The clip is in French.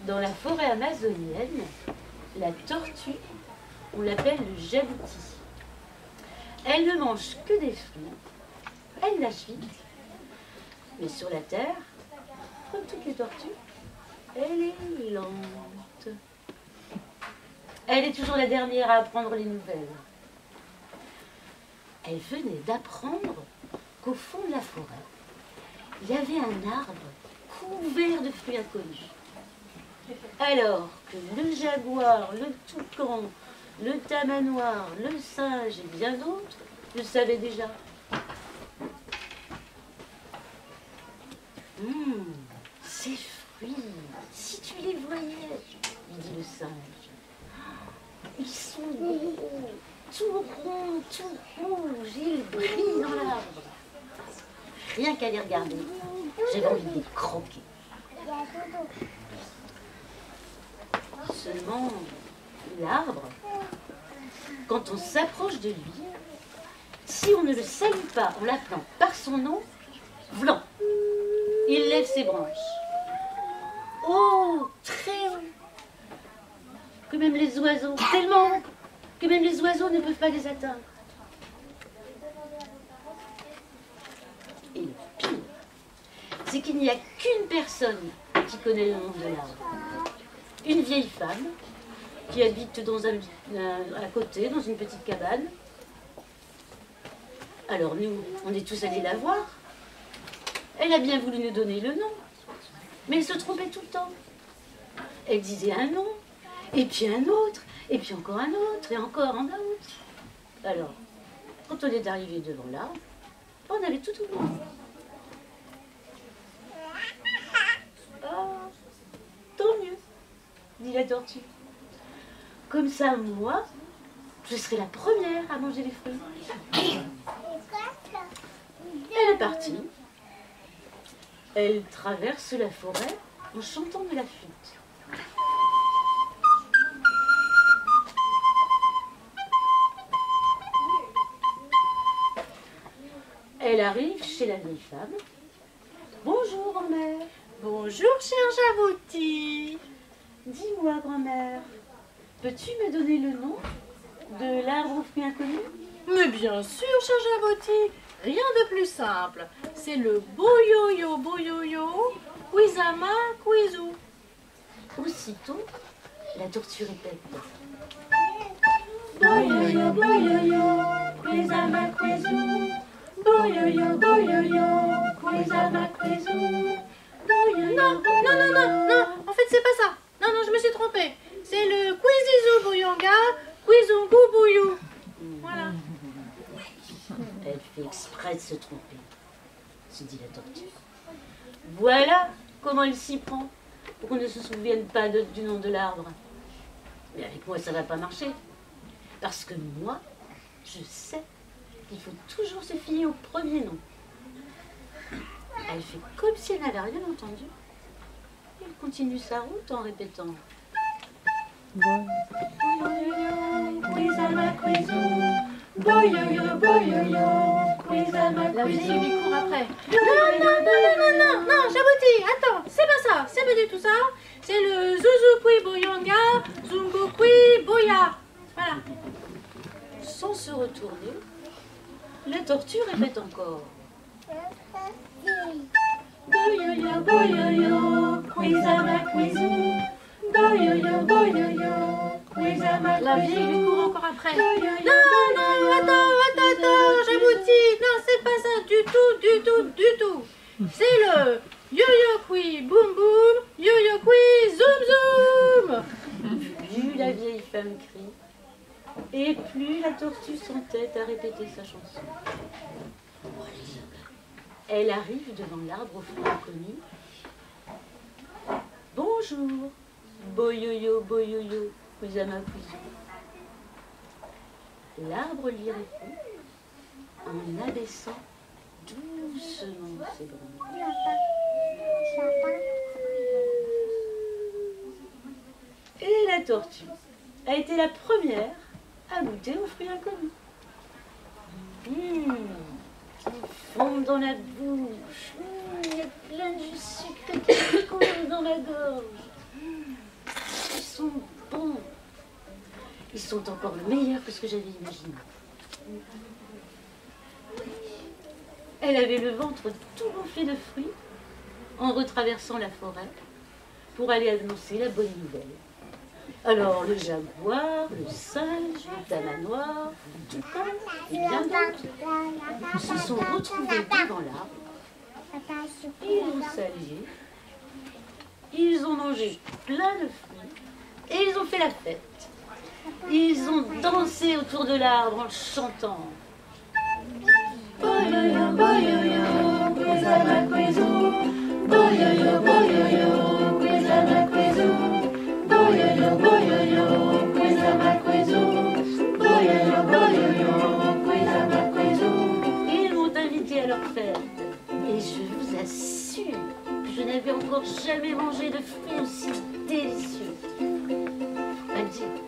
Dans la forêt amazonienne, la tortue, on l'appelle le jabouti. Elle ne mange que des fruits, elle nage vite, mais sur la terre, comme toutes les tortues, elle est lente. Elle est toujours la dernière à apprendre les nouvelles. Elle venait d'apprendre qu'au fond de la forêt, il y avait un arbre couvert de fruits inconnus. Alors que le jaguar, le toucan, le tamanoir, le singe et bien d'autres le savaient déjà. Ces fruits, si tu les voyais, dit le singe, ils sont gros, tout ronds, tout rouges, ils brillent dans l'arbre. Rien qu'à les regarder, j'avais envie de les croquer. Seulement, l'arbre, quand on s'approche de lui, si on ne le salue pas en l'appelant par son nom, vlan, il lève ses branches. Oh, très haut, que même les oiseaux, tellement haut, que même les oiseaux ne peuvent pas les atteindre. Et le pire, c'est qu'il n'y a qu'une personne qui connaît le nom de l'arbre. Une vieille femme qui habite à côté, dans une petite cabane. Alors nous, on est tous allés la voir. Elle a bien voulu nous donner le nom, mais elle se trompait tout le temps. Elle disait un nom, et puis un autre, et puis encore un autre, et encore un autre. Alors, quand on est arrivé devant l'arbre, on avait tout oublié. Ah, tant mieux, dit la tortue. Comme ça, moi, je serai la première à manger les fruits. Elle est partie. Elle traverse la forêt en chantant de la flûte. Elle arrive chez la vieille femme. Bonjour, grand-mère. Bonjour, cher Jabouti. Dis-moi, grand-mère, peux-tu me donner le nom de l'arbre aux fruits inconnus? Mais bien sûr, cher Jabouti. Rien de plus simple. C'est le boyoyo boyoyo, Kwizama Kwizou. Aussitôt, la tortue répète. Boyoyo boyoyo, Kwizama Kwizou. Boyoyo boyoyo, Kwizama Kwizou. Non, en fait c'est pas ça. Non, je me suis trompée. C'est le Kwizizou Bouyanga, Kwizungu Bouyou. Voilà. Elle fait exprès de se tromper, se dit la tortue. Voilà comment elle s'y prend, pour qu'on ne se souvienne pas du nom de l'arbre. Mais avec moi, ça ne va pas marcher. Parce que moi, je sais qu'il faut toujours se fier au premier nom. Elle fait comme si elle n'avait rien entendu. Elle continue sa route en répétant. La vieille lui court après. Non, Jabouti, attends, c'est pas ça, c'est pas du tout ça. C'est le Zuzukui Boyanga, Zungukui Boya. Voilà. Sans se retourner, la tortue répète encore. Boyoyo, boyoyo, Kwizama Kwizou. Boyoyo, boyoyo, Kwizama Kwizou. La vieille lui court encore après. Non, attends, Jabouti. Non, c'est pas ça du tout. C'est le yo-yo kui boum boum, yo-yo kui zoom zoom. Plus la vieille femme crie, et plus la tortue s'entête à répéter sa chanson. Elle arrive devant l'arbre aux fruits inconnus. Bonjour, boyoyo, boyoyo, Kwizama Kwizou. L'arbre lui répond en abaissant doucement ses branches. Et la tortue a été la première à goûter aux fruits inconnus. Qui fondent dans la bouche. Il y a plein de jus sucré qui coule dans la gorge. Ils sont encore meilleurs que ce que j'avais imaginé. Elle avait le ventre tout gonflé de fruits en retraversant la forêt pour aller annoncer la bonne nouvelle. Alors le jaguar, le singe, le tamanoir, le toucan et bien d'autres se sont retrouvés devant l'arbre. Ils ont salué, ils ont mangé plein de fruits et ils ont fait la fête. Ils ont dansé autour de l'arbre en chantant. Boyoyo, boyoyo, kwezama kwezo. Boyoyo, boyoyo, kwezama kwezo. Boyoyo, boyoyo, kwezama kwezo. Boyoyo, boyoyo, kwezama kwezo. Ils m'ont invité à leur fête. Et je vous assure que je n'avais encore jamais mangé de fruits aussi délicieux. Elle dit.